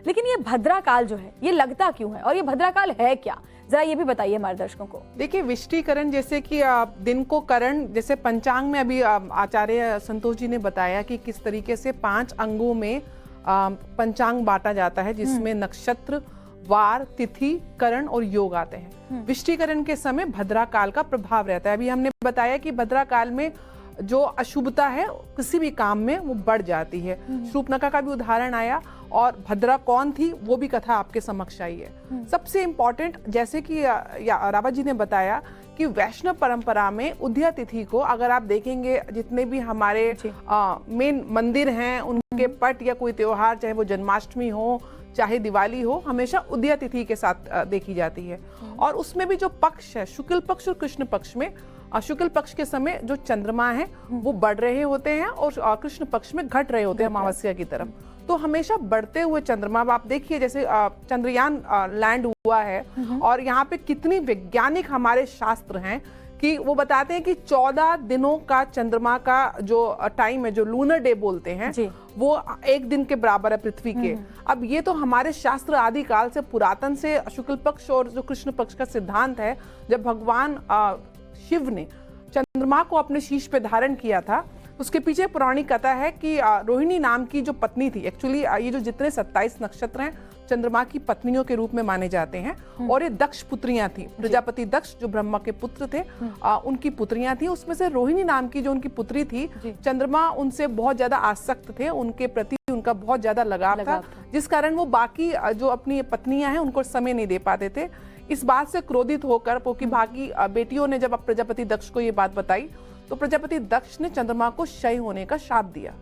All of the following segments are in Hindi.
लेकिन ये भद्रा काल जो है ये लगता क्यों है और ये भद्रा काल है क्या, जरा ये भी बताइए हमारे दर्शकों को। देखिए, विष्टिकरण जैसे कि दिन को करण, जैसे पंचांग में अभी आचार्य संतोष जी ने बताया कि किस तरीके से 5 अंगों में पंचांग बांटा जाता है, जिसमें नक्षत्र, वार, तिथि, करण और योग आते हैं। विष्टिकरण के समय भद्रा काल का प्रभाव रहता है। अभी हमने बताया कि भद्रा काल में जो अशुभता है किसी भी काम में वो बढ़ जाती है। शूर्पणखा का भी उदाहरण आया और भद्रा कौन थी वो भी कथा आपके समक्ष आई है। सबसे इम्पोर्टेंट, जैसे कि रावत जी ने बताया कि वैष्णव परंपरा में उदया तिथि को अगर आप देखेंगे, जितने भी हमारे मेन मंदिर हैं उनके पट या कोई त्योहार, चाहे वो जन्माष्टमी हो चाहे दिवाली हो, हमेशा उदया तिथि के साथ देखी जाती है। और उसमें भी जो पक्ष है, शुक्ल पक्ष और कृष्ण पक्ष में, शुक्ल पक्ष के समय जो चंद्रमा है वो बढ़ रहे होते हैं और कृष्ण पक्ष में घट रहे होते हैं अमावस्या की तरफ। तो हमेशा बढ़ते हुए चंद्रमा, आप देखिए जैसे चंद्रयान लैंड हुआ है और यहाँ पे कितनी वैज्ञानिक हमारे शास्त्र हैं कि वो बताते हैं कि 14 दिनों का चंद्रमा का जो टाइम है, जो लूनर डे बोलते हैं, वो 1 दिन के बराबर है पृथ्वी के। अब ये तो हमारे शास्त्र आदि काल से, पुरातन से शुक्ल पक्ष और जो कृष्ण पक्ष का सिद्धांत है, जब भगवान शिव ने चंद्रमा को अपने शीश पे धारण किया था, उसके पीछे पौराणिक कथा है कि रोहिणी नाम की जो पत्नी थी, एक्चुअली ये जो जितने 27 नक्षत्र हैं चंद्रमा की पत्नियों के रूप में माने जाते हैं और ये दक्ष पुत्रियां थी। प्रजापति दक्ष जो ब्रह्मा के पुत्र थे, उनकी पुत्रियां थी। उसमें से रोहिणी नाम की जो उनकी पुत्री थी, चंद्रमा उनसे बहुत ज्यादा आसक्त थे, उनके प्रति उनका बहुत ज्यादा लगाव था, जिस कारण वो बाकी जो अपनी पत्नियां हैं उनको समय नहीं दे पाते थे। इस बात से क्रोधित होकर, क्योंकि बाकी बेटियों ने जब प्रजापति दक्ष को ये बात बताई, तो प्रजापति दक्ष ने चंद्रमा को क्षय होने का शाप दिया।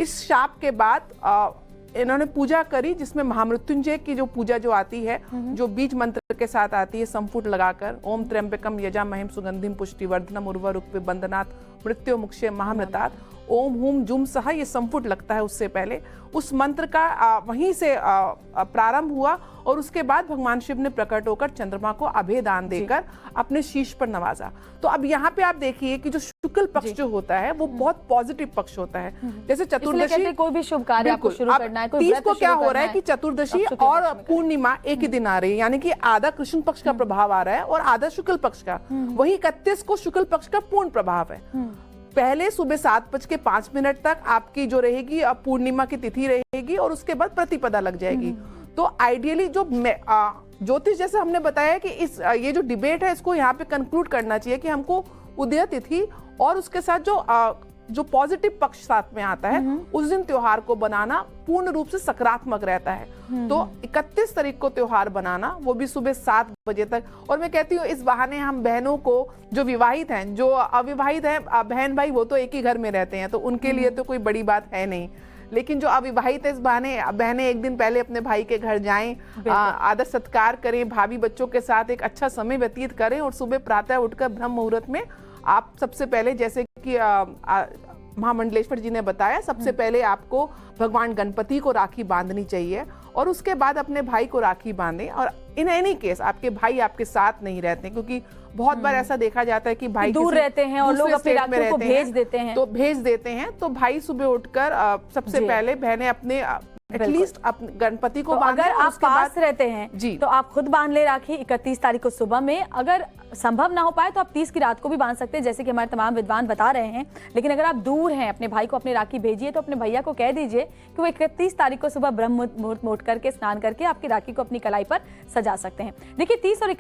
इस शाप के बाद इन्होंने पूजा करी, जिसमें महामृत्युंजय की जो पूजा जो आती है, जो बीज मंत्र के साथ आती है, संपुट लगाकर, ओम त्र्यंबकम यजामहेम सुगंधिम पुष्टिवर्धनम उर्वारुक बंधनात् मृत्यु मुक्षे महामृतात्, ओम हुम जुम सह, ये संपुट लगता है उससे पहले। उस मंत्र का वहीं से प्रारंभ हुआ और उसके बाद भगवान शिव ने प्रकट होकर चंद्रमा को अभय दान देकर अपने शीश पर नवाजा। तो अब यहाँ पे आप देखिए कि जो शुक्ल पक्ष जो होता है वो बहुत पॉजिटिव पक्ष होता है। जैसे चतुर्दशी, कोई भी शुभ कार्य आपको शुरू करना है, 30 को क्या हो रहा है कि चतुर्दशी और पूर्णिमा एक ही दिन आ रही है, यानी कि आधा कृष्ण पक्ष का प्रभाव आ रहा है और आधा शुक्ल पक्ष का। वही 31 को शुक्ल पक्ष का पूर्ण प्रभाव है। पहले सुबह 7:05 तक आपकी जो रहेगी पूर्णिमा की तिथि रहेगी और उसके बाद प्रतिपदा लग जाएगी। तो आइडियली जो ज्योतिष, जैसे हमने बताया कि ये जो डिबेट है इसको यहाँ पे कंक्लूड करना चाहिए कि हमको उदय तिथि और उसके साथ जो पॉजिटिव पक्ष साथ में आता है उस दिन त्योहार को बनाना पूर्ण रूप से सकारात्मक रहता है। तो 31 तारीख को त्योहार बनाना, वो भी सुबह 7 बजे तक। और मैं कहती हूँ इस बहाने हम बहनों को, जो विवाहित हैं, जो अविवाहित हैं, बहन भाई वो तो एक ही घर में रहते हैं तो उनके लिए तो कोई बड़ी बात है नहीं, लेकिन जो अविवाहित है, इस बहाने बहनें एक दिन पहले अपने भाई के घर जाएं, आदर सत्कार करें, भाभी बच्चों के साथ एक अच्छा समय व्यतीत करें और सुबह प्रातः उठकर ब्रह्म मुहूर्त में आप सबसे पहले, जैसे कि महामंडलेश्वर जी ने बताया, सबसे पहले आपको भगवान गणपति को राखी बांधनी चाहिए और उसके बाद अपने भाई को राखी बांधें। और इन एनी केस आपके भाई आपके साथ नहीं रहते, क्योंकि बहुत बार ऐसा देखा जाता है कि भाई दूर रहते हैं और लोग अपनी राखी को भेज देते हैं, तो भेज देते हैं। तो भाई सुबह उठकर सबसे पहले बहनें अपने एटलीस्ट अपने गणपति को तो अगर आप पास रहते हैं तो आप खुद बांध ले राखी 31 तारीख को सुबह में। अगर संभव ना हो पाए तो आप 30 की रात को भी बांध सकते हैं, जैसे कि हमारे तमाम विद्वान बता रहे हैं। लेकिन अगर आप दूर हैं, अपने भाई को अपनी राखी भेजिए तो अपने भैया को कह दीजिए कि वो 31 तारीख को सुबह ब्रह्म मुहूर्त में उठ करके स्नान करके आपकी राखी को अपनी कलाई पर सजा सकते हैं। देखिए 30 और